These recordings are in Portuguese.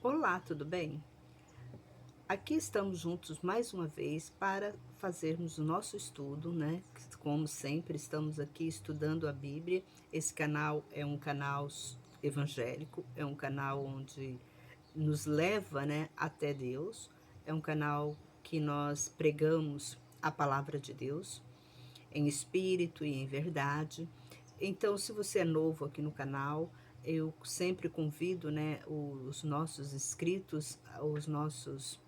Olá, tudo bem? Aqui estamos juntos mais uma vez para fazermos o nosso estudo, né? Como sempre, estamos aqui estudando a Bíblia. Esse canal é um canal evangélico, é um canal onde nos leva, né, até Deus. É um canal que nós pregamos a palavra de Deus em espírito e em verdade. Então, se você é novo aqui no canal, eu sempre convido, né, os nossos inscritos, os nossos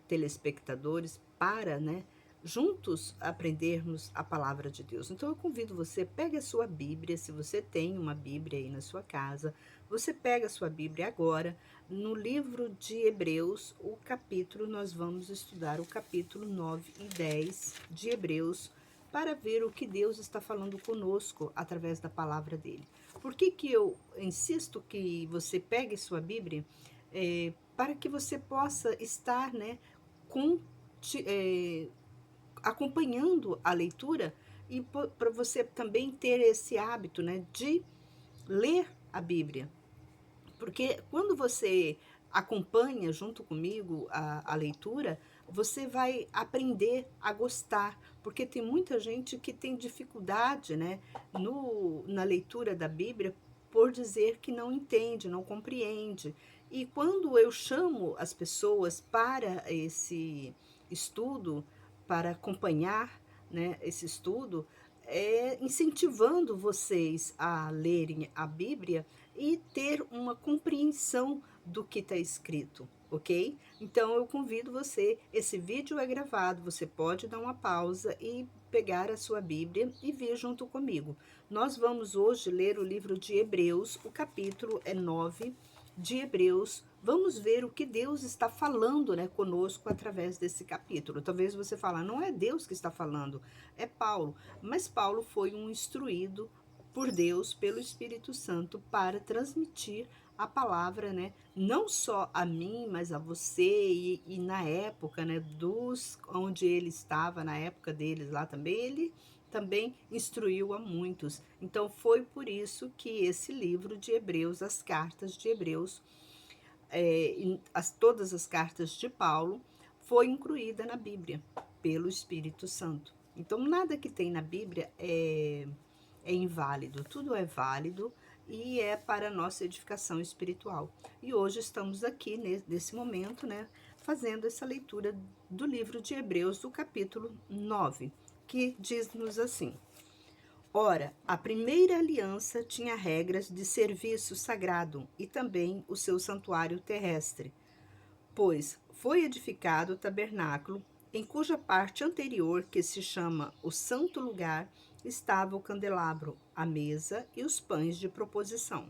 telespectadores para, né, juntos aprendermos a palavra de Deus. Então eu convido você, pegue a sua Bíblia, se você tem uma Bíblia aí na sua casa, você pega a sua Bíblia agora, no livro de Hebreus, nós vamos estudar o capítulo 9 e 10 de Hebreus, para ver o que Deus está falando conosco através da palavra dele. Por que que eu insisto que você pegue sua Bíblia? Para que você possa estar, né, com, acompanhando a leitura e para você também ter esse hábito, né, de ler a Bíblia. Porque quando você acompanha junto comigo a leitura, você vai aprender a gostar, porque tem muita gente que tem dificuldade, né, na leitura da Bíblia por dizer que não entende, não compreende. E quando eu chamo as pessoas para esse estudo, para acompanhar, né, esse estudo, incentivando vocês a lerem a Bíblia e ter uma compreensão do que está escrito, ok? Então eu convido você, esse vídeo é gravado, você pode dar uma pausa e pegar a sua Bíblia e vir junto comigo. Nós vamos hoje ler o livro de Hebreus, o capítulo é 9 de Hebreus. Vamos ver o que Deus está falando, né, conosco através desse capítulo. Talvez você fale, não é Deus que está falando, é Paulo. Mas Paulo foi um instruído por Deus, pelo Espírito Santo, para transmitir a palavra, né? Não só a mim, mas a você e na época, né? Onde ele estava, na época deles lá também, ele também instruiu a muitos. Então foi por isso que esse livro de Hebreus, as cartas de Hebreus, todas as cartas de Paulo, foi incluída na Bíblia pelo Espírito Santo. Então nada que tem na Bíblia é inválido, tudo é válido e é para a nossa edificação espiritual. E hoje estamos aqui nesse momento, né, fazendo essa leitura do livro de Hebreus, do capítulo 9, que diz-nos assim: Ora, a primeira aliança tinha regras de serviço sagrado e também o seu santuário terrestre, pois foi edificado o tabernáculo, em cuja parte anterior, que se chama o Santo Lugar, estava o candelabro, a mesa e os pães de proposição.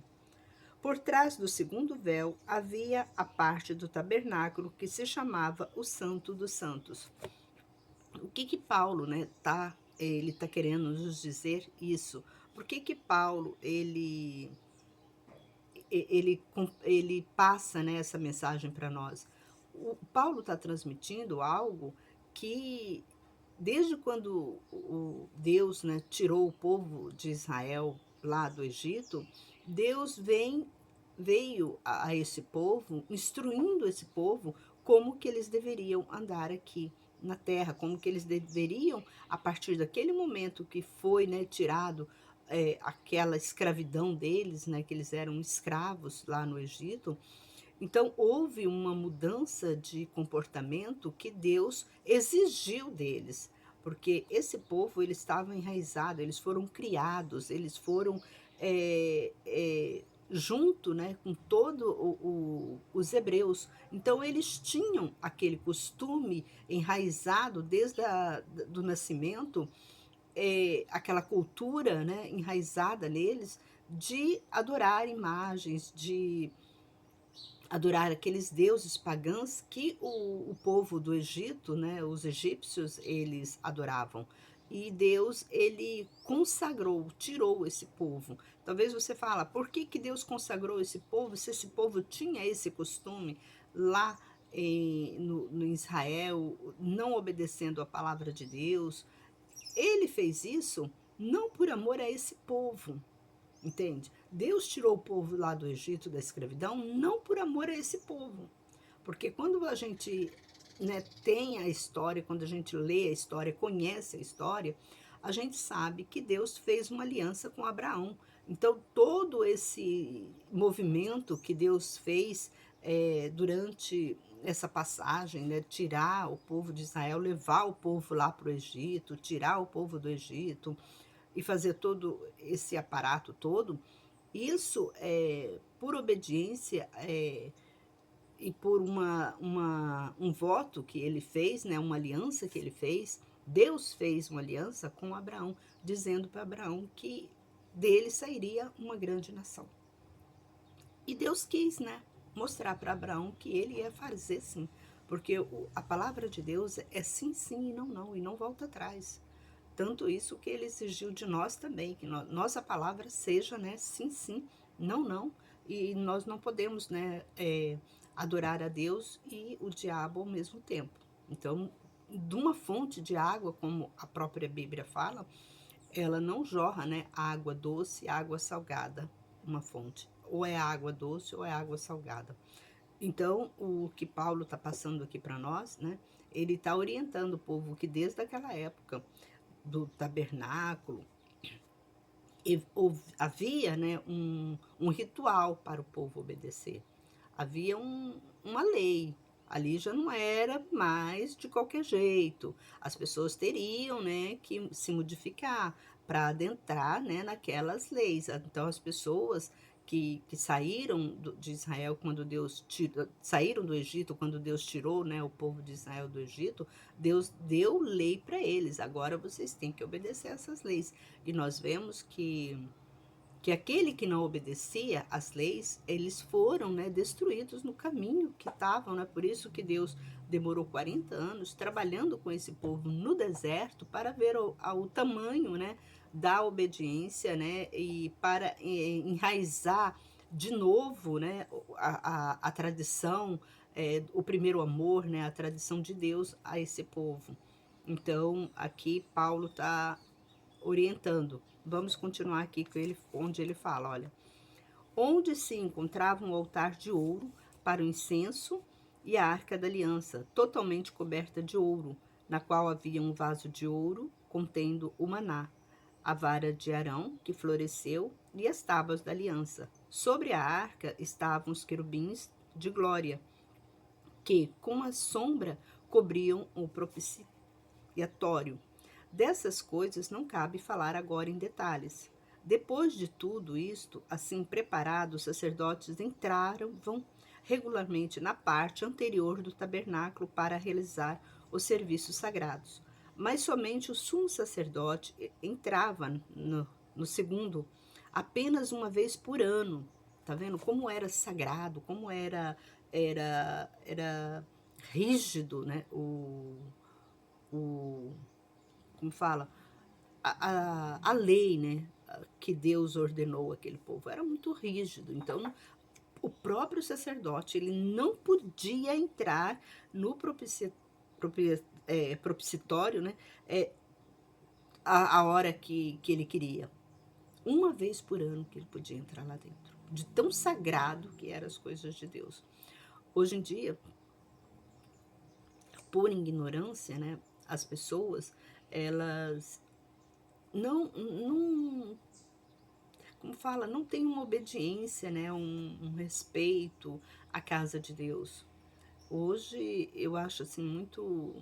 Por trás do segundo véu havia a parte do tabernáculo que se chamava o Santo dos Santos. O que Paulo, né, ele tá querendo nos dizer isso? Por que Paulo ele passa, né, essa mensagem para nós? O Paulo está transmitindo algo que, desde quando o Deus, né, tirou o povo de Israel lá do Egito, Deus veio a esse povo, instruindo esse povo como que eles deveriam andar aqui na terra, como que eles deveriam, a partir daquele momento que foi, né, tirado aquela escravidão deles, né, que eles eram escravos lá no Egito. Então houve uma mudança de comportamento que Deus exigiu deles, porque esse povo ele estava enraizado, eles foram criados, eles foram junto, né, com todo os hebreus. Então eles tinham aquele costume enraizado do nascimento, aquela cultura, né, enraizada neles de adorar imagens, de adorar aqueles deuses pagãos que o povo do Egito, né, os egípcios, eles adoravam. E Deus, ele consagrou, tirou esse povo. Talvez você fala, por que Deus consagrou esse povo, se esse povo tinha esse costume lá no Israel, não obedecendo a palavra de Deus? Ele fez isso não por amor a esse povo, entende? Deus tirou o povo lá do Egito, da escravidão, não por amor a esse povo. Porque quando a gente, né, tem a história, quando a gente lê a história, conhece a história, a gente sabe que Deus fez uma aliança com Abraão. Então, todo esse movimento que Deus fez durante essa passagem, né, tirar o povo de Israel, levar o povo lá para o Egito, tirar o povo do Egito e fazer todo esse aparato todo, isso é por obediência e por um voto que ele fez, né, uma aliança que ele fez. Deus fez uma aliança com Abraão, dizendo para Abraão que dele sairia uma grande nação. E Deus quis, né, mostrar para Abraão que ele ia fazer sim, porque a palavra de Deus é sim, sim e não, não, e não volta atrás. Tanto isso que ele exigiu de nós também, que nossa palavra seja, né, sim, sim, não, não. E nós não podemos, né, adorar a Deus e o diabo ao mesmo tempo. Então, de uma fonte de água, como a própria Bíblia fala, ela não jorra, né, água doce, água salgada, uma fonte. Ou é água doce ou é água salgada. Então, o que Paulo está passando aqui para nós, né, ele está orientando o povo que desde aquela época do tabernáculo, havia, né, um ritual para o povo obedecer. Havia uma lei. Ali já não era mais de qualquer jeito. As pessoas teriam, né, que se modificar para adentrar, né, naquelas leis. Então, as pessoas que saíram de Israel quando Deus saíram do Egito quando Deus tirou, né, o povo de Israel do Egito, Deus deu lei para eles. Agora vocês têm que obedecer essas leis. E nós vemos que aquele que não obedecia às leis, eles foram, né, destruídos no caminho que estavam, né? Por isso que Deus demorou 40 anos trabalhando com esse povo no deserto para ver o tamanho, né, da obediência, né, e para enraizar de novo, né, a tradição, o primeiro amor, né, a tradição de Deus a esse povo. Então, aqui Paulo está orientando. Vamos continuar aqui com ele, onde ele fala, olha. Onde se encontrava um altar de ouro para o incenso e a arca da aliança, totalmente coberta de ouro, na qual havia um vaso de ouro contendo o maná, a vara de Arão, que floresceu, e as tábuas da aliança. Sobre a arca estavam os querubins de glória, que, com a sombra, cobriam o propiciatório. Dessas coisas não cabe falar agora em detalhes. Depois de tudo isto, assim preparado, os sacerdotes entraram regularmente na parte anterior do tabernáculo para realizar os serviços sagrados. Mas somente o sumo sacerdote entrava no segundo apenas uma vez por ano. Tá vendo como era sagrado, como era rígido, né? O como fala, a lei, né, que Deus ordenou àquele povo era muito rígido. Então, o próprio sacerdote ele não podia entrar no propiciatório, né, a hora que ele queria. Uma vez por ano que ele podia entrar lá dentro. De tão sagrado que eram as coisas de Deus. Hoje em dia, por ignorância, né, as pessoas, elas não como fala, não tem uma obediência, né, um respeito à casa de Deus. Hoje eu acho assim muito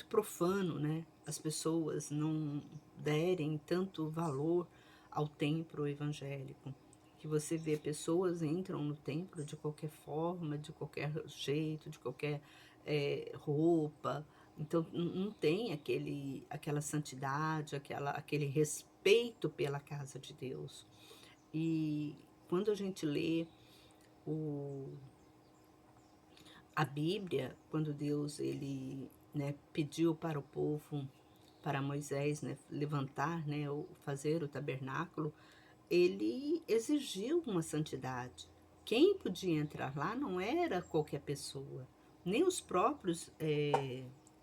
profano, né, as pessoas não derem tanto valor ao templo evangélico. Que você vê pessoas entram no templo de qualquer forma, de qualquer jeito, de qualquer roupa. Então não tem aquela santidade, aquele respeito pela casa de Deus. E quando a gente lê o, a Bíblia, quando Deus ele, né, pediu para o povo, para Moisés, né, levantar, né, fazer o tabernáculo, ele exigiu uma santidade. Quem podia entrar lá não era qualquer pessoa, nem os próprios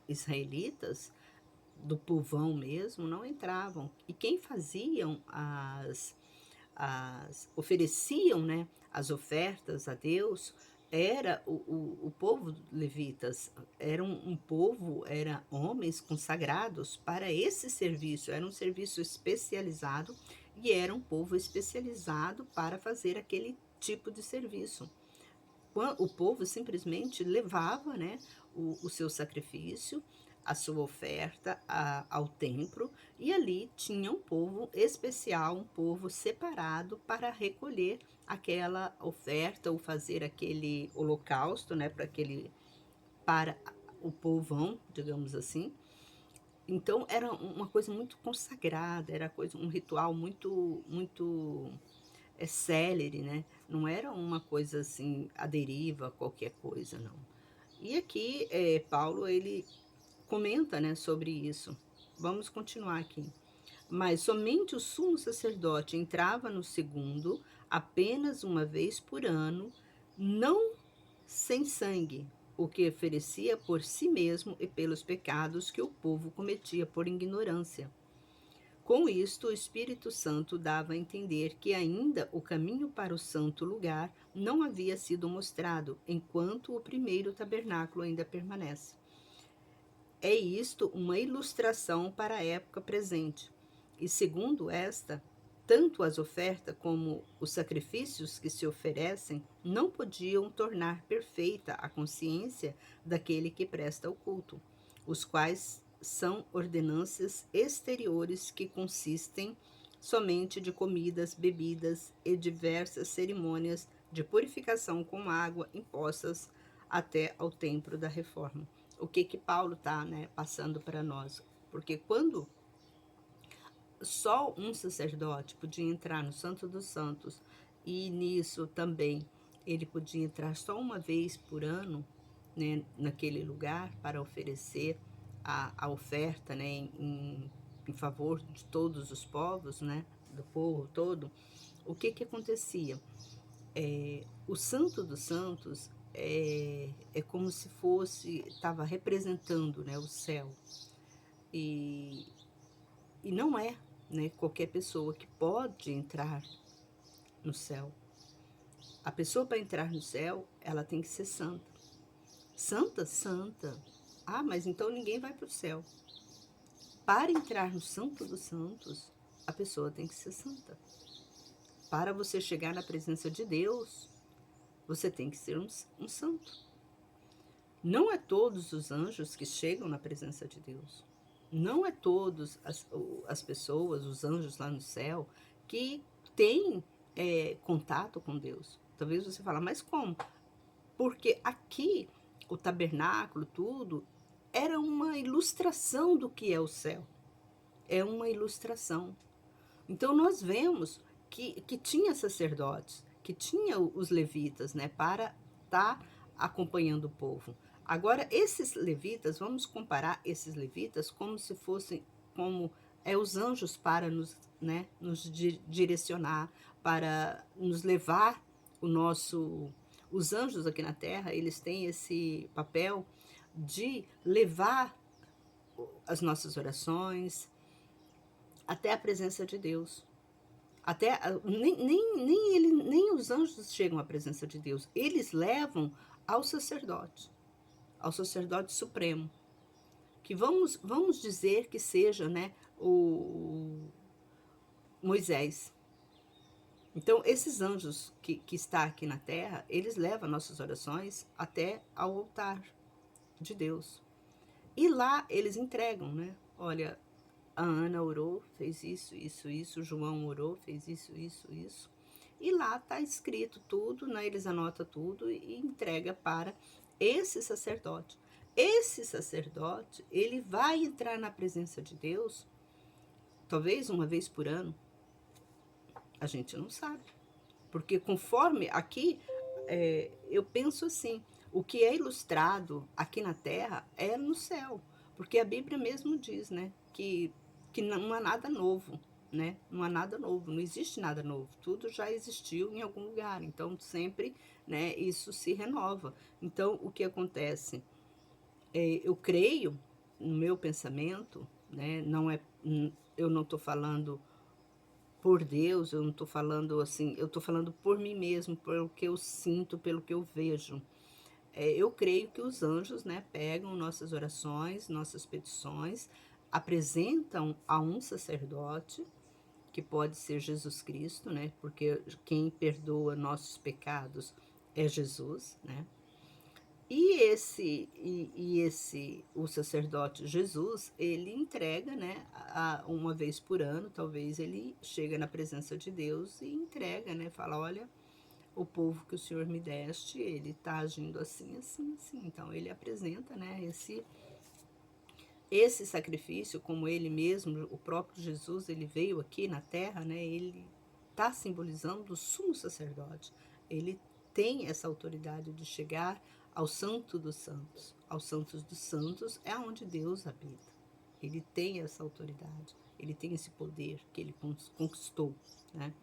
israelitas do povão mesmo não entravam. E quem faziam ofereciam, né, as ofertas a Deus, era o povo levitas, era um povo, era homens consagrados para esse serviço, era um serviço especializado e era um povo especializado para fazer aquele tipo de serviço. O povo simplesmente levava, né, o seu sacrifício, a sua oferta ao templo, e ali tinha um povo especial, um povo separado para recolher aquela oferta ou fazer aquele holocausto, né, para o povão, digamos assim. Então era uma coisa muito consagrada, era um ritual muito célere, né? Não era uma coisa assim, à deriva, qualquer coisa, não. E aqui, Paulo, ele comenta, né, sobre isso. Vamos continuar aqui. Mas somente o sumo sacerdote entrava no segundo apenas uma vez por ano, não sem sangue, o que oferecia por si mesmo e pelos pecados que o povo cometia por ignorância. Com isto, o Espírito Santo dava a entender que ainda o caminho para o santo lugar não havia sido mostrado, enquanto o primeiro tabernáculo ainda permanece. É isto uma ilustração para a época presente. E segundo esta, tanto as ofertas como os sacrifícios que se oferecem não podiam tornar perfeita a consciência daquele que presta o culto, os quais são ordenanças exteriores que consistem somente de comidas, bebidas e diversas cerimônias de purificação com água impostas até ao tempo da reforma. O que Paulo está, né, passando para nós? Porque quando só um sacerdote podia entrar no Santo dos Santos, e nisso também ele podia entrar só uma vez por ano, né, naquele lugar para oferecer a oferta, né, em favor de todos os povos, né, do povo todo. O que acontecia? O Santo dos Santos é como se fosse, estava representando, né, o céu. E, e não é, né, qualquer pessoa que pode entrar no céu. A pessoa para entrar no céu, ela tem que ser santa. Santa? Santa. Ah, mas então ninguém vai para o céu. Para entrar no Santo dos Santos, a pessoa tem que ser santa. Para você chegar na presença de Deus, você tem que ser um santo. Não é todos os anjos que chegam na presença de Deus. Não é todas as pessoas, os anjos lá no céu, que têm contato com Deus. Talvez você fale, mas como? Porque aqui, o tabernáculo, tudo, era uma ilustração do que é o céu. É uma ilustração. Então, nós vemos que tinha sacerdotes, que tinha os levitas, né, para estar acompanhando o povo. Agora, esses levitas, vamos comparar esses levitas como se fossem, como os anjos para nos, né, nos direcionar, para nos levar o nosso... Os anjos aqui na Terra, eles têm esse papel de levar as nossas orações até a presença de Deus. Até nem os anjos chegam à presença de Deus. Eles levam ao sacerdote supremo, que vamos dizer que seja, né, o Moisés. Então, esses anjos que está aqui na terra, eles levam nossas orações até ao altar de Deus. E lá eles entregam, né? Olha, a Ana orou, fez isso, isso, isso. O João orou, fez isso, isso, isso. E lá está escrito tudo, né? Eles anotam tudo e entrega para esse sacerdote. Esse sacerdote, ele vai entrar na presença de Deus, talvez uma vez por ano. A gente não sabe. Porque conforme aqui, eu penso assim, o que é ilustrado aqui na Terra é no céu. Porque a Bíblia mesmo diz, né, que não há nada novo, né? Não há nada novo, não existe nada novo. Tudo já existiu em algum lugar. Então, sempre, né, isso se renova. Então, o que acontece? Eu creio, no meu pensamento, né, não é, eu não estou falando por Deus, eu não estou falando assim, eu estou falando por mim mesmo, pelo que eu sinto, pelo que eu vejo. Eu creio que os anjos, né, pegam nossas orações, nossas petições, apresentam a um sacerdote, que pode ser Jesus Cristo, né, porque quem perdoa nossos pecados é Jesus, né. O sacerdote Jesus, ele entrega, né, uma vez por ano, talvez ele chega na presença de Deus e entrega, né, fala: olha, o povo que o Senhor me deste, ele está agindo assim, assim, assim. Então ele apresenta, né, esse sacrifício, como ele mesmo, o próprio Jesus, ele veio aqui na terra, né, ele está simbolizando o sumo sacerdote. Ele tem essa autoridade de chegar ao Santo dos Santos. Aos Santos dos Santos é onde Deus habita. Ele tem essa autoridade, ele tem esse poder que ele conquistou, né?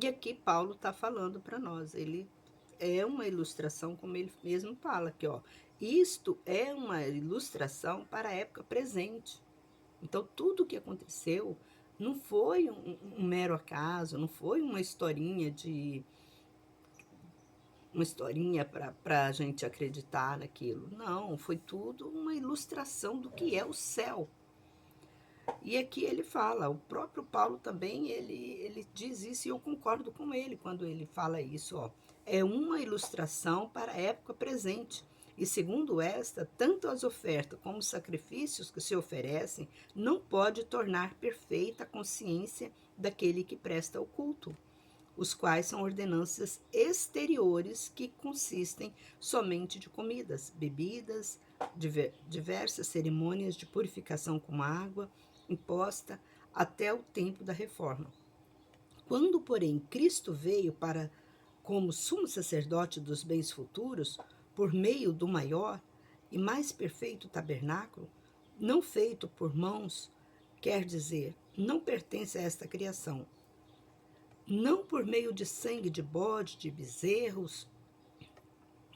E aqui Paulo está falando para nós, ele é uma ilustração, como ele mesmo fala aqui, ó. Isto é uma ilustração para a época presente. Então, tudo o que aconteceu não foi um mero acaso, não foi uma historinha para a gente acreditar naquilo. Não, foi tudo uma ilustração do que é o céu. E aqui ele fala, o próprio Paulo também, ele diz isso, e eu concordo com ele quando ele fala isso, ó. É uma ilustração para a época presente. E segundo esta, tanto as ofertas como os sacrifícios que se oferecem não pode tornar perfeita a consciência daquele que presta o culto, os quais são ordenanças exteriores que consistem somente de comidas, bebidas, diversas cerimônias de purificação com água, imposta até o tempo da reforma. Quando, porém, Cristo veio para como sumo sacerdote dos bens futuros, por meio do maior e mais perfeito tabernáculo, não feito por mãos, quer dizer, não pertence a esta criação, não por meio de sangue de bode, de bezerros,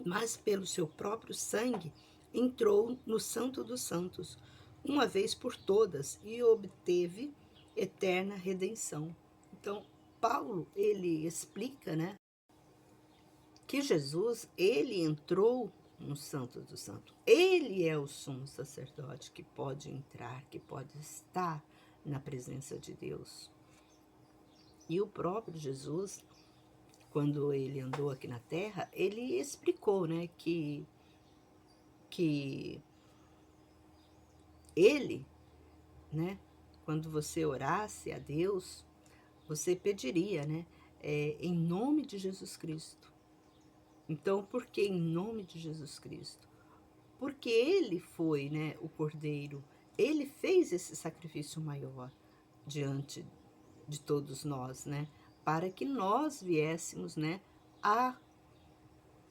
mas pelo seu próprio sangue, entrou no Santo dos Santos, uma vez por todas, e obteve eterna redenção. Então, Paulo, ele explica, né, que Jesus, ele entrou no Santo dos Santos. Ele é o sumo sacerdote que pode entrar, que pode estar na presença de Deus. E o próprio Jesus, quando ele andou aqui na terra, ele explicou, né, que ele, né, quando você orasse a Deus, você pediria, né, em nome de Jesus Cristo. Então, por que em nome de Jesus Cristo? Porque ele foi, né, o Cordeiro, ele fez esse sacrifício maior diante de todos nós, né, para que nós viéssemos, né, a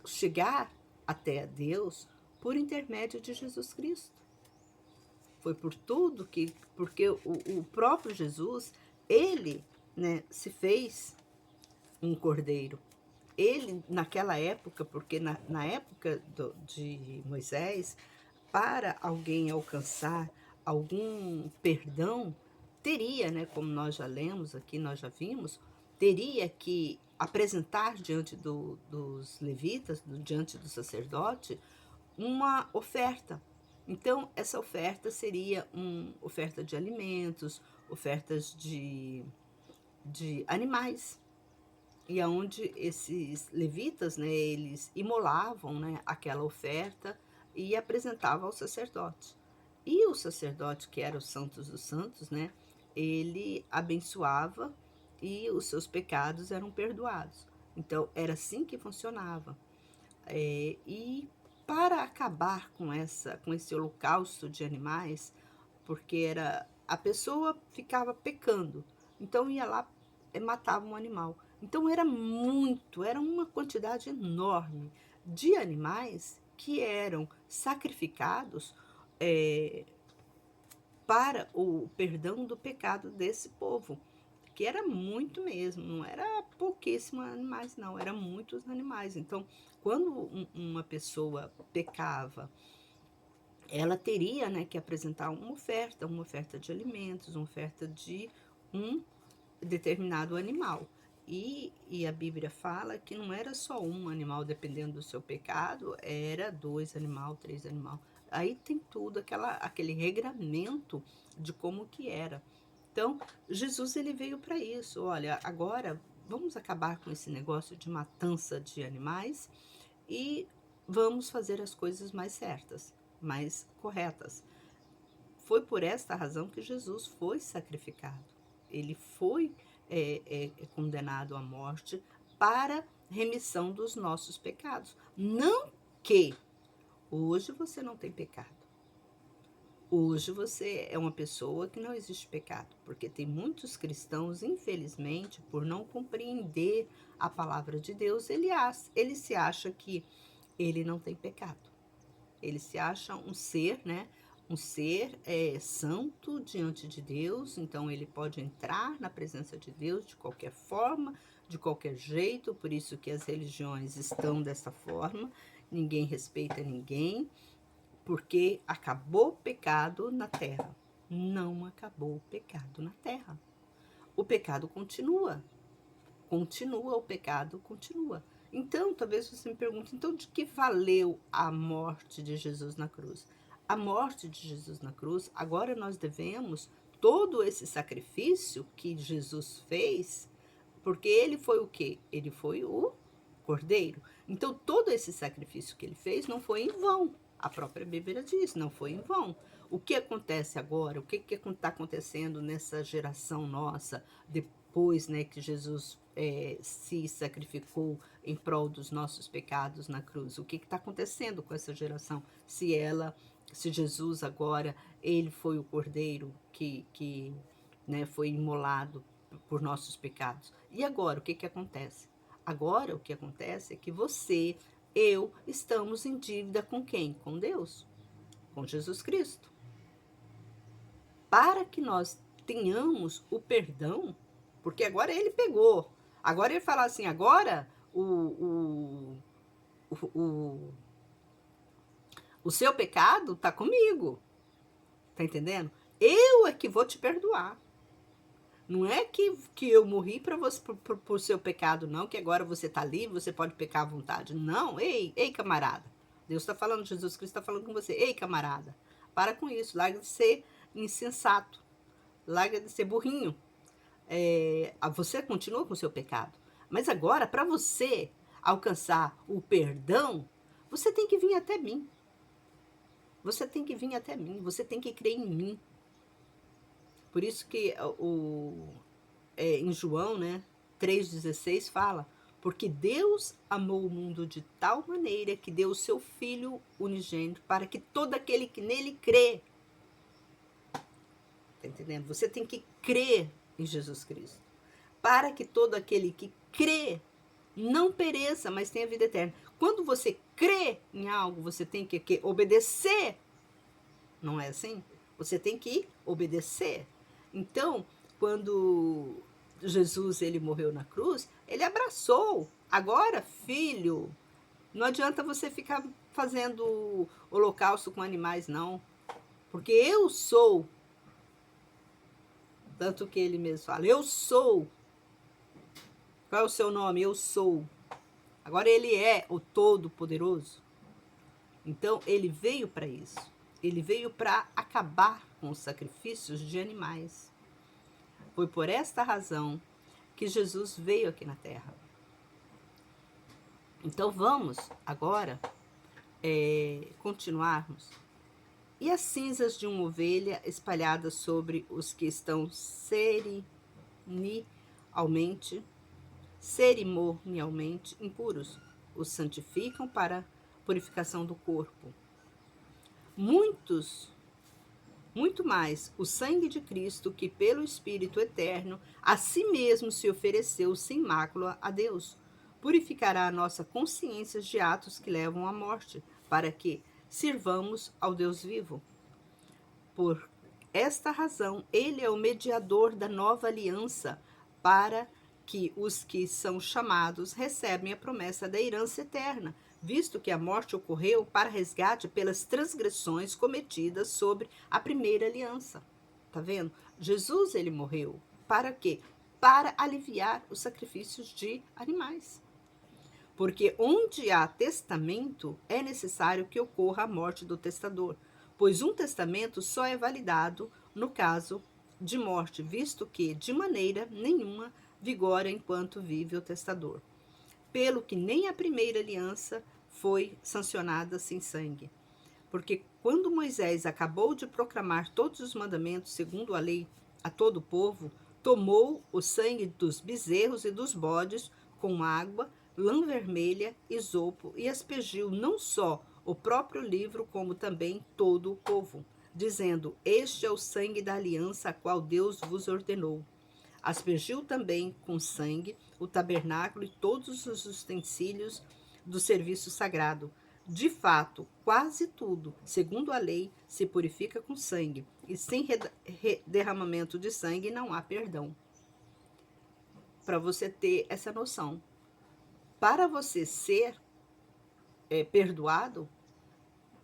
chegar até a Deus por intermédio de Jesus Cristo. Foi por tudo que, porque o próprio Jesus, ele, né, se fez um cordeiro. Ele, naquela época, porque na época de Moisés, para alguém alcançar algum perdão, teria, né, como nós já lemos aqui, nós já vimos, teria que apresentar diante dos levitas, diante do sacerdote, uma oferta. Então, essa oferta seria uma oferta de alimentos, ofertas de animais, e aonde esses levitas, né, eles imolavam, né, aquela oferta e apresentavam ao sacerdote. E o sacerdote, que era o Santos dos Santos, né, ele abençoava e os seus pecados eram perdoados. Então, era assim que funcionava. E para acabar com esse holocausto de animais, porque a pessoa ficava pecando, então ia lá e matava um animal. Então era uma quantidade enorme de animais que eram sacrificados é, para o perdão do pecado desse povo, que era muito mesmo, não era pouquíssimos animais, não, eram muitos animais. Então, quando uma pessoa pecava, ela teria, né, que apresentar uma oferta de alimentos, uma oferta de um determinado animal. E a Bíblia fala que não era só um animal, dependendo do seu pecado, era 2 animal, 3 animal. Aí tem tudo, aquele regramento de como que era. Então, Jesus ele veio para isso. Olha, agora vamos acabar com esse negócio de matança de animais e vamos fazer as coisas mais certas, mais corretas. Foi por esta razão que Jesus foi sacrificado. Ele foi condenado à morte para remissão dos nossos pecados. Não que hoje você não tem pecado. Hoje você é uma pessoa que não existe pecado, porque tem muitos cristãos, infelizmente, por não compreender a palavra de Deus, ele se acha que ele não tem pecado. Ele se acha um ser, né? Um ser santo diante de Deus, então ele pode entrar na presença de Deus de qualquer forma, de qualquer jeito, por isso que as religiões estão dessa forma, ninguém respeita ninguém, porque acabou o pecado na terra. Não acabou o pecado na terra. O pecado continua. Continua, o pecado continua. Então, talvez você me pergunte, então de que valeu a morte de Jesus na cruz? A morte de Jesus na cruz, agora nós devemos todo esse sacrifício que Jesus fez, porque ele foi o quê? Ele foi o Cordeiro. Então, todo esse sacrifício que ele fez não foi em vão. A própria Bíblia diz, não foi em vão. O que acontece agora? O que está acontecendo nessa geração nossa, depois, né, que Jesus se sacrificou em prol dos nossos pecados na cruz? O que está acontecendo com essa geração? Se Jesus agora, ele foi o Cordeiro que né, foi imolado por nossos pecados. E agora, o que acontece? Agora, o que acontece é que você, eu, estamos em dívida com quem? Com Deus, com Jesus Cristo. Para que nós tenhamos o perdão, porque agora ele pegou. Agora ele fala assim, agora o seu pecado está comigo. Tá entendendo? Eu é que vou te perdoar. Não é que eu morri para você por seu pecado, não, que agora você está livre, você pode pecar à vontade. Não, ei, camarada. Deus está falando, Jesus Cristo está falando com você. Ei, camarada, para com isso, larga de ser insensato, larga de ser burrinho. Você continua com o seu pecado. Mas agora, para você alcançar o perdão, você tem que vir até mim. Você tem que vir até mim, você tem que crer em mim. Por isso que em João, né, 3,16 fala, porque Deus amou o mundo de tal maneira que deu o seu Filho unigênito para que todo aquele que nele crê, tá entendendo? Você tem que crer em Jesus Cristo, para que todo aquele que crê não pereça, mas tenha vida eterna. Quando você crê em algo, você tem que obedecer, não é assim? Você tem que obedecer. Então, quando Jesus ele morreu na cruz, ele abraçou. Agora, filho, não adianta você ficar fazendo holocausto com animais, não. Porque eu sou. Tanto que ele mesmo fala, eu sou. Qual é o seu nome? Eu sou. Agora ele é o Todo-Poderoso. Então, ele veio para isso. Ele veio para acabar com os sacrifícios de animais. Foi por esta razão que Jesus veio aqui na Terra. Então vamos agora continuarmos. E as cinzas de uma ovelha espalhadas sobre os que estão cerimonialmente impuros, os santificam para a purificação do corpo. Muito mais o sangue de Cristo, que pelo Espírito eterno a si mesmo se ofereceu sem mácula a Deus, purificará a nossa consciência de atos que levam à morte, para que sirvamos ao Deus vivo. Por esta razão, ele é o mediador da nova aliança, para que os que são chamados recebem a promessa da herança eterna, visto que a morte ocorreu para resgate pelas transgressões cometidas sobre a primeira aliança. Tá vendo? Jesus, ele morreu. Para quê? para aliviar os sacrifícios de animais. Porque onde há testamento, é necessário que ocorra a morte do testador, pois um testamento só é validado no caso de morte, visto que, de maneira nenhuma, vigora enquanto vive o testador. Pelo que nem a primeira aliança foi sancionada sem sangue. Porque quando Moisés acabou de proclamar todos os mandamentos segundo a lei a todo o povo, tomou o sangue dos bezerros e dos bodes com água, lã vermelha, isopo e aspergiu não só o próprio livro, como também todo o povo, dizendo: Este é o sangue da aliança a qual Deus vos ordenou. Aspergiu também com sangue o tabernáculo e todos os utensílios do serviço sagrado. De fato, quase tudo, segundo a lei, se purifica com sangue, e sem derramamento de sangue não há perdão. Para você ter essa noção. Para você ser perdoado,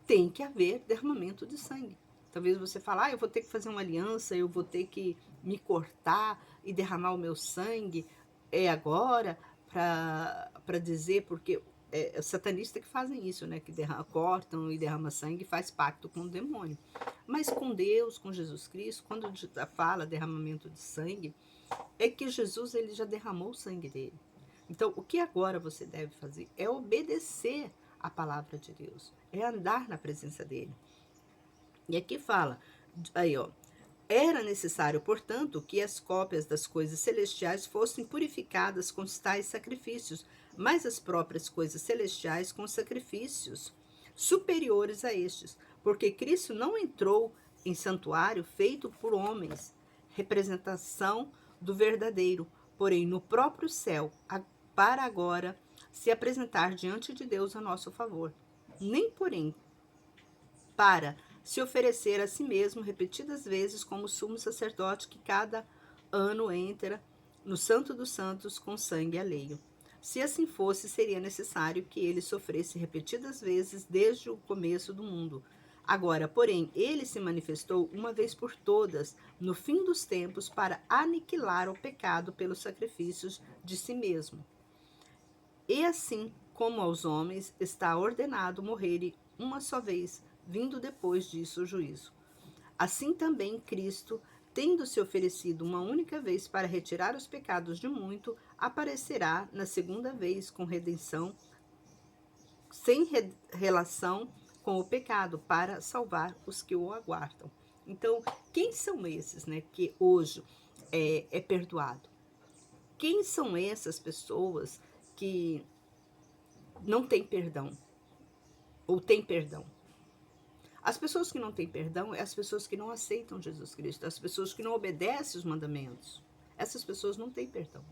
tem que haver derramamento de sangue. Talvez você fale, eu vou ter que fazer uma aliança, eu vou ter que me cortar e derramar o meu sangue agora, para dizer, porque é satanista que fazem isso, né? Que cortam e derramam sangue e faz pacto com o demônio. Mas com Deus, com Jesus Cristo, quando fala derramamento de sangue, é que Jesus ele já derramou o sangue dele. Então, o que agora você deve fazer é obedecer a palavra de Deus, é andar na presença dele. E aqui fala, aí ó, era necessário, portanto, que as cópias das coisas celestiais fossem purificadas com tais sacrifícios, mas as próprias coisas celestiais com sacrifícios superiores a estes, porque Cristo não entrou em santuário feito por homens, representação do verdadeiro, porém no próprio céu, para agora se apresentar diante de Deus a nosso favor. Nem, porém, para se oferecer a si mesmo repetidas vezes como sumo sacerdote que cada ano entra no Santo dos Santos com sangue alheio. Se assim fosse, seria necessário que ele sofresse repetidas vezes desde o começo do mundo. Agora, porém, ele se manifestou uma vez por todas, no fim dos tempos, para aniquilar o pecado pelos sacrifícios de si mesmo. E assim como aos homens está ordenado morrerem uma só vez, vindo depois disso o juízo. Assim também Cristo, tendo se oferecido uma única vez para retirar os pecados de muito, aparecerá na segunda vez com redenção, sem relação com o pecado, para salvar os que o aguardam. Então, quem são esses, né, que hoje é perdoado? Quem são essas pessoas que não têm perdão? Ou têm perdão? As pessoas que não têm perdão é as pessoas que não aceitam Jesus Cristo, as pessoas que não obedecem os mandamentos. Essas pessoas não têm perdão.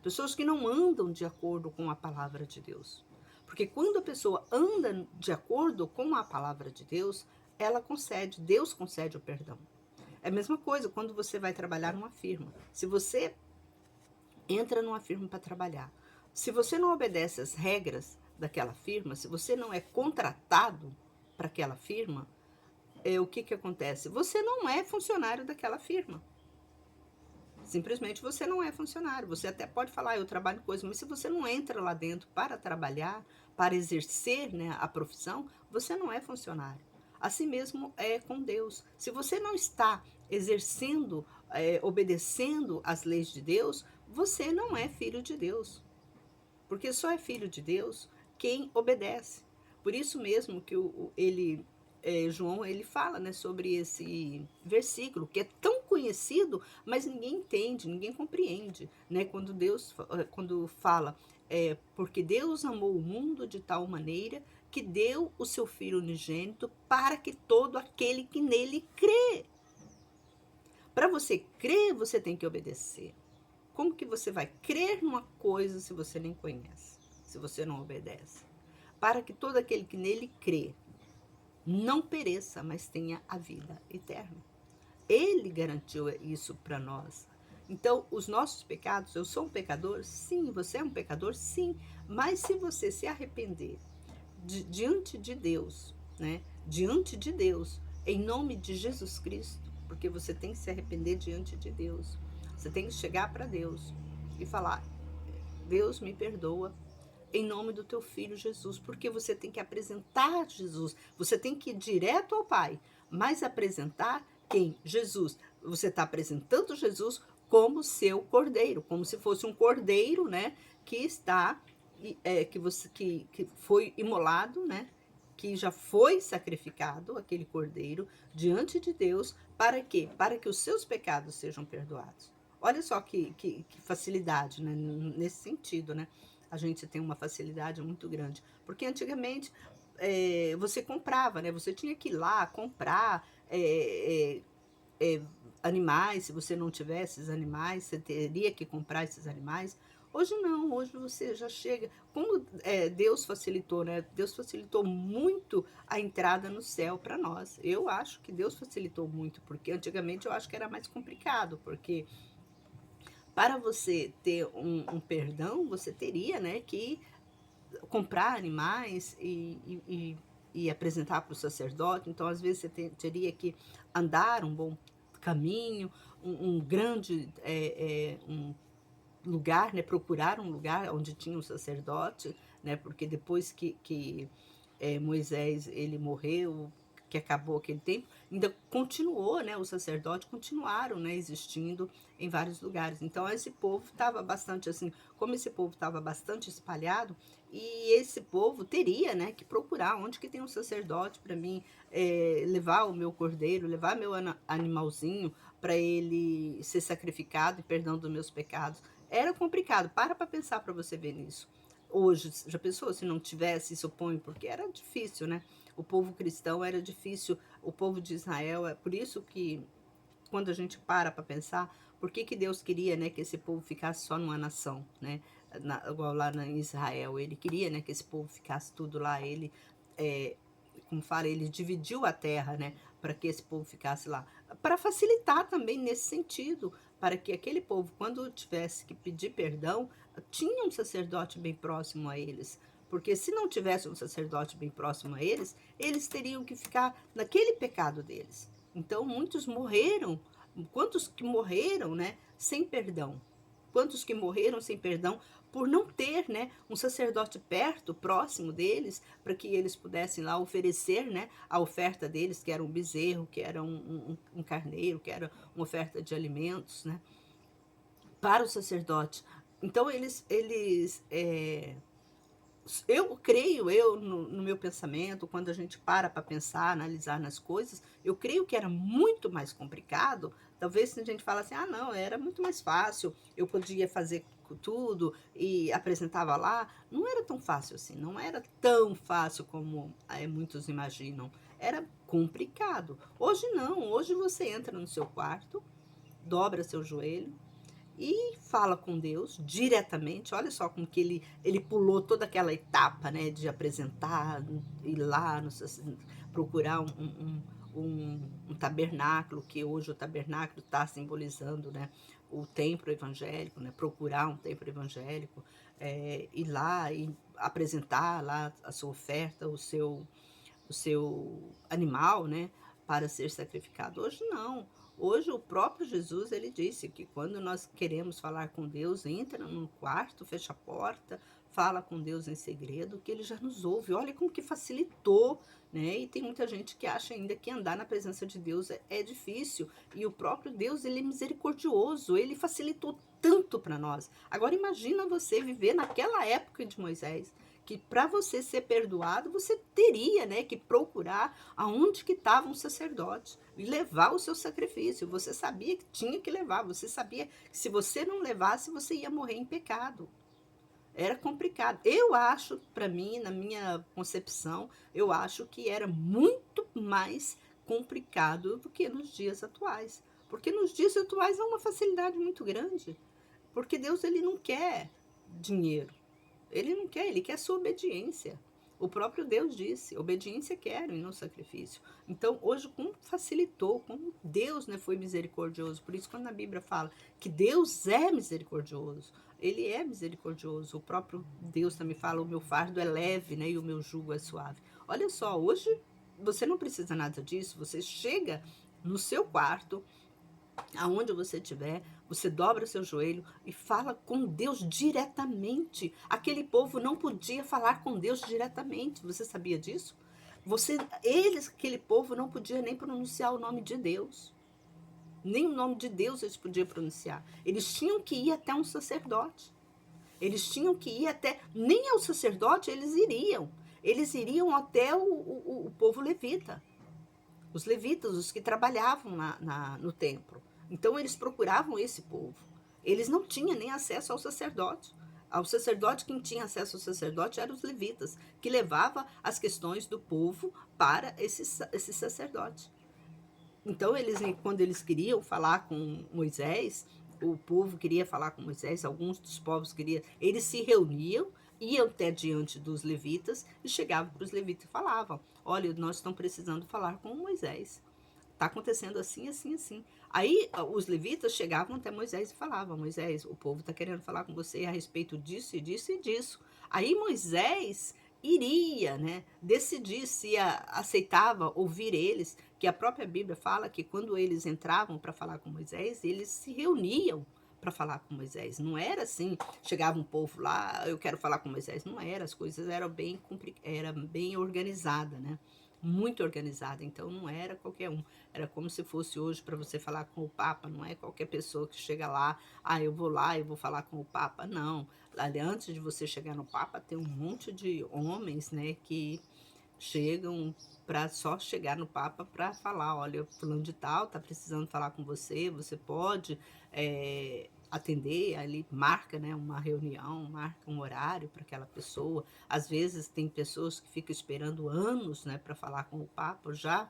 Pessoas que não andam de acordo com a palavra de Deus. Porque quando a pessoa anda de acordo com a palavra de Deus, Deus concede o perdão. É a mesma coisa quando você vai trabalhar numa firma. Se você entra numa firma para trabalhar, se você não obedece às regras daquela firma, se você não é contratado para aquela firma, o que acontece? Você não é funcionário daquela firma. Simplesmente você não é funcionário. Você até pode falar, eu trabalho com coisa, mas se você não entra lá dentro para trabalhar, para exercer, né, a profissão, você não é funcionário. Assim mesmo é com Deus. Se você não está exercendo, obedecendo às leis de Deus, você não é filho de Deus. Porque só é filho de Deus quem obedece. Por isso mesmo que João ele fala, né, sobre esse versículo, que é tão conhecido, mas ninguém entende, ninguém compreende, né, quando fala, porque Deus amou o mundo de tal maneira que deu o seu Filho unigênito para que todo aquele que nele crê. Para você crer, você tem que obedecer. Como que você vai crer numa coisa se você nem conhece, se você não obedece? Para que todo aquele que nele crê não pereça, mas tenha a vida eterna. Ele garantiu isso para nós. Então, os nossos pecados, eu sou um pecador? Sim. Você é um pecador? Sim. Mas se você se arrepender diante de Deus, né? Diante de Deus, em nome de Jesus Cristo, porque você tem que se arrepender diante de Deus. Você tem que chegar para Deus e falar: Deus, me perdoa, em nome do teu filho Jesus, porque você tem que apresentar Jesus, você tem que ir direto ao Pai, mas apresentar quem? Jesus. Você está apresentando Jesus como seu cordeiro, como se fosse um cordeiro, né, que está, que foi imolado, né, que já foi sacrificado, aquele cordeiro, diante de Deus, para quê? Para que os seus pecados sejam perdoados. Olha só que facilidade, né, nesse sentido, né? A gente tem uma facilidade muito grande. Porque antigamente você comprava, né? Você tinha que ir lá comprar animais. Se você não tivesse esses animais, você teria que comprar esses animais. Hoje não, hoje você já chega. Como Deus facilitou, né? Deus facilitou muito a entrada no céu para nós. Eu acho que Deus facilitou muito, porque antigamente eu acho que era mais complicado, porque para você ter um perdão, você teria, né, que comprar animais e apresentar para o sacerdote. Então, às vezes, você teria que andar um bom caminho, um grande um lugar, né, procurar um lugar onde tinha um sacerdote, né, porque depois que Moisés ele morreu, que acabou aquele tempo, ainda continuou, né, os sacerdotes continuaram, né, existindo em vários lugares. Então esse povo estava bastante assim, como esse povo estava bastante espalhado, e esse povo teria, né, que procurar onde que tem um sacerdote para mim levar o meu cordeiro, levar meu animalzinho para ele ser sacrificado e perdão dos meus pecados. Era complicado. Para pensar para você ver nisso. Hoje, já pensou se não tivesse, suponho, porque era difícil, né? O povo cristão era difícil, o povo de Israel, é por isso que quando a gente para pensar, por que Deus queria, né, que esse povo ficasse só numa nação, né? Igual lá em Israel, ele queria, né, que esse povo ficasse tudo lá, ele, como fala, ele dividiu a terra, né, para que esse povo ficasse lá, para facilitar também nesse sentido, para que aquele povo, quando tivesse que pedir perdão, tinha um sacerdote bem próximo a eles, porque se não tivesse um sacerdote bem próximo a eles, eles teriam que ficar naquele pecado deles. Então, muitos morreram. Quantos que morreram, né, sem perdão? Quantos que morreram sem perdão por não ter, né, um sacerdote perto, próximo deles, para que eles pudessem lá oferecer, né, a oferta deles, que era um bezerro, que era um carneiro, que era uma oferta de alimentos, né, para o sacerdote. Então, eu creio, no meu pensamento, quando a gente para pensar, analisar nas coisas, eu creio que era muito mais complicado. Talvez se a gente fala assim, ah, não, era muito mais fácil, eu podia fazer tudo e apresentava lá. Não era tão fácil assim, não era tão fácil como muitos imaginam. Era complicado. Hoje não, hoje você entra no seu quarto, dobra seu joelho, e fala com Deus diretamente. Olha só como que ele pulou toda aquela etapa, né, de apresentar, ir lá, procurar um tabernáculo, que hoje o tabernáculo está simbolizando, né, o templo evangélico, né, procurar um templo evangélico, ir lá e apresentar lá a sua oferta, o seu animal, né, para ser sacrificado. Hoje não. Hoje o próprio Jesus ele disse que quando nós queremos falar com Deus, entra num quarto, fecha a porta, fala com Deus em segredo, que ele já nos ouve. Olha como que facilitou, né? E tem muita gente que acha ainda que andar na presença de Deus é difícil. E o próprio Deus, ele é misericordioso, ele facilitou tanto para nós. Agora imagina você viver naquela época de Moisés, que para você ser perdoado, você teria, né, que procurar aonde que estava um sacerdote e levar o seu sacrifício. Você sabia que tinha que levar, você sabia que se você não levasse, você ia morrer em pecado. Era complicado. Eu acho, para mim, na minha concepção, eu acho que era muito mais complicado do que nos dias atuais. Porque nos dias atuais é uma facilidade muito grande. Porque Deus ele não quer dinheiro. Ele não quer, ele quer sua obediência. O próprio Deus disse, obediência quero e não sacrifício. Então, hoje, como facilitou, como Deus, né, foi misericordioso. Por isso, quando a Bíblia fala que Deus é misericordioso, ele é misericordioso. O próprio Deus também fala, o meu fardo é leve, né, e o meu jugo é suave. Olha só, hoje você não precisa nada disso, você chega no seu quarto, Aonde você estiver, você dobra seu joelho e fala com Deus diretamente. Aquele povo não podia falar com Deus diretamente. Você sabia disso? Aquele povo não podia nem pronunciar o nome de Deus. Nem o nome de Deus eles podiam pronunciar. Eles tinham que ir até um sacerdote. Eles tinham que ir até... Nem ao sacerdote eles iriam. Eles iriam até o povo levita. Os levitas, os que trabalhavam no templo. Então eles procuravam esse povo. Eles não tinham nem acesso ao sacerdote. Ao sacerdote, quem tinha acesso ao sacerdote eram os levitas, que levava as questões do povo para esse sacerdote. Então, quando eles queriam falar com Moisés, o povo queria falar com Moisés, alguns dos povos queriam, eles se reuniam, iam até diante dos levitas e chegavam para os levitas e falavam: olha, nós estamos precisando falar com Moisés. Está acontecendo assim, assim, assim. Aí os levitas chegavam até Moisés e falavam: Moisés, o povo está querendo falar com você a respeito disso e disso e disso. Aí Moisés iria, né, decidir se aceitava ouvir eles, que a própria Bíblia fala que quando eles entravam para falar com Moisés, eles se reuniam para falar com Moisés. Não era assim, chegava um povo lá, eu quero falar com Moisés. Não era, as coisas eram bem organizadas, né? Muito organizada, então não era qualquer um. Era como se fosse hoje para você falar com o Papa, não é qualquer pessoa que chega lá, eu vou lá e vou falar com o Papa. Não, antes de você chegar no Papa, tem um monte de homens, né, que chegam para só chegar no Papa para falar: olha, fulano de tal está precisando falar com você, você pode atender, ali marca, né, uma reunião, marca um horário para aquela pessoa. Às vezes tem pessoas que ficam esperando anos, né, para falar com o Papa, já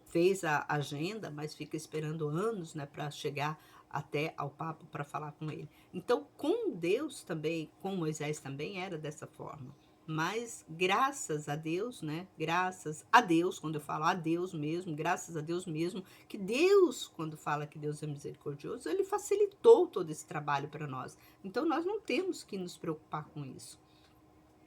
fez a agenda, mas fica esperando anos, né, para chegar até ao Papa para falar com ele. Então, com Deus também, com Moisés também era dessa forma. Mas graças a Deus, né? Graças a Deus, quando eu falo a Deus mesmo, graças a Deus mesmo, que Deus, quando fala que Deus é misericordioso, ele facilitou todo esse trabalho para nós. Então, nós não temos que nos preocupar com isso.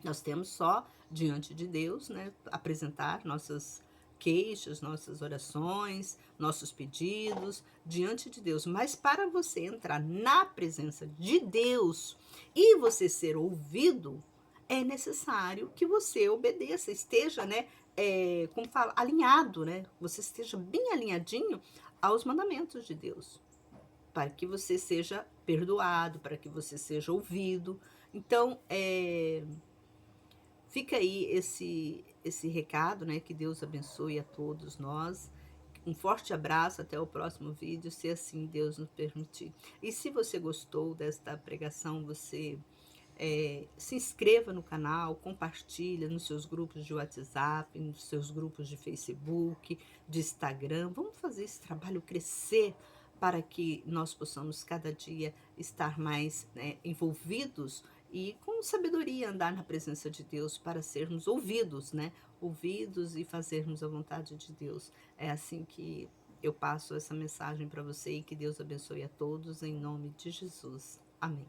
Nós temos só, diante de Deus, né, apresentar nossas queixas, nossas orações, nossos pedidos diante de Deus. Mas para você entrar na presença de Deus e você ser ouvido, é necessário que você obedeça, esteja, né, como fala, alinhado, né? Você esteja bem alinhadinho aos mandamentos de Deus, para que você seja perdoado, para que você seja ouvido. Então, fica aí esse recado, né? Que Deus abençoe a todos nós. Um forte abraço, até o próximo vídeo, se assim Deus nos permitir. E se você gostou desta pregação, você se inscreva no canal, compartilha nos seus grupos de WhatsApp, nos seus grupos de Facebook, de Instagram. Vamos fazer esse trabalho crescer para que nós possamos cada dia estar mais, né, envolvidos e com sabedoria andar na presença de Deus para sermos ouvidos, né? Ouvidos e fazermos a vontade de Deus. É assim que eu passo essa mensagem para você e que Deus abençoe a todos em nome de Jesus. Amém.